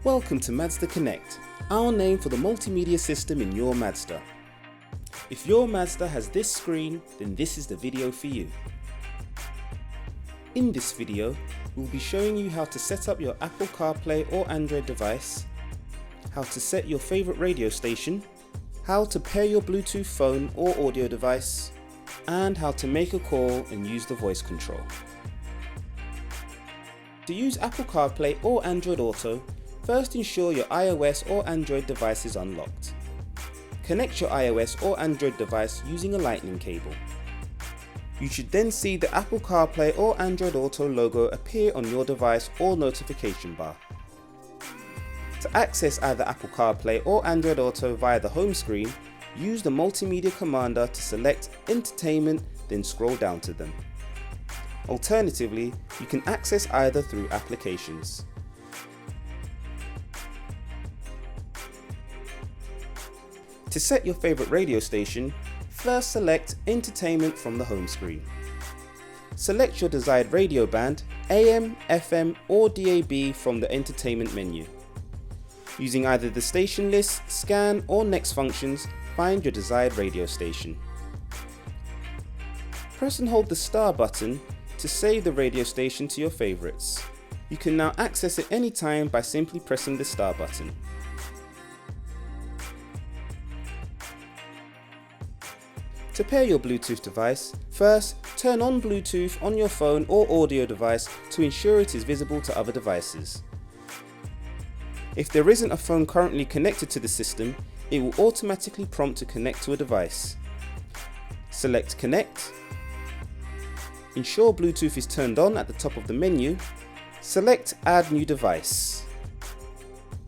Welcome to Mazda Connect, our name for the multimedia system in your Mazda. If your Mazda has this screen, then this is the video for you. In this video, we'll be showing you how to set up your Apple CarPlay or Android device, how to set your favorite radio station, how to pair your Bluetooth phone or audio device, and how to make a call and use the voice control. To use Apple CarPlay or Android Auto, first ensure your iOS or Android device is unlocked. Connect your iOS or Android device using a lightning cable. You should then see the Apple CarPlay or Android Auto logo appear on your device or notification bar. To access either Apple CarPlay or Android Auto via the home screen, use the Multimedia Commander to select Entertainment, then scroll down to them. Alternatively, you can access either through Applications. To set your favorite radio station, first select Entertainment from the home screen. Select your desired radio band, AM, FM or DAB from the Entertainment menu. Using either the station list, scan or next functions, find your desired radio station. Press and hold the star button to save the radio station to your favorites. You can now access it anytime by simply pressing the star button. To pair your Bluetooth device, first turn on Bluetooth on your phone or audio device to ensure it is visible to other devices. If there isn't a phone currently connected to the system, it will automatically prompt to connect to a device. Select Connect. Ensure Bluetooth is turned on at the top of the menu. Select Add New Device.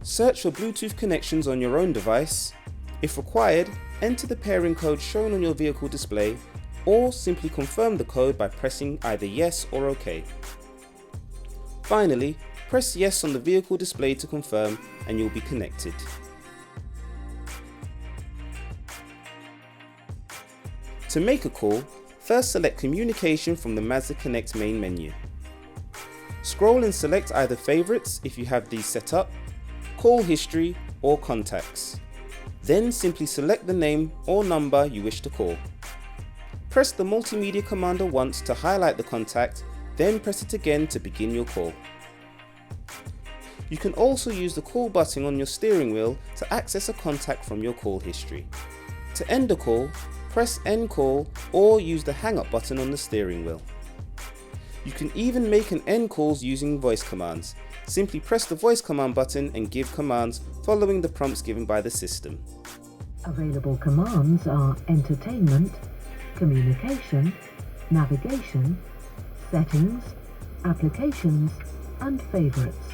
Search for Bluetooth connections on your own device. If required, enter the pairing code shown on your vehicle display, or simply confirm the code by pressing either Yes or OK. Finally, press Yes on the vehicle display to confirm and you'll be connected. To make a call, first select Communication from the Mazda Connect main menu. Scroll and select either Favorites if you have these set up, Call History or Contacts. Then simply select the name or number you wish to call. Press the Multimedia Commander once to highlight the contact, then press it again to begin your call. You can also use the call button on your steering wheel to access a contact from your call history. To end a call, press End Call or use the hang up button on the steering wheel. You can even make and end calls using voice commands. Simply press the voice command button and give commands following the prompts given by the system. Available commands are Entertainment, Communication, Navigation, Settings, Applications and Favorites.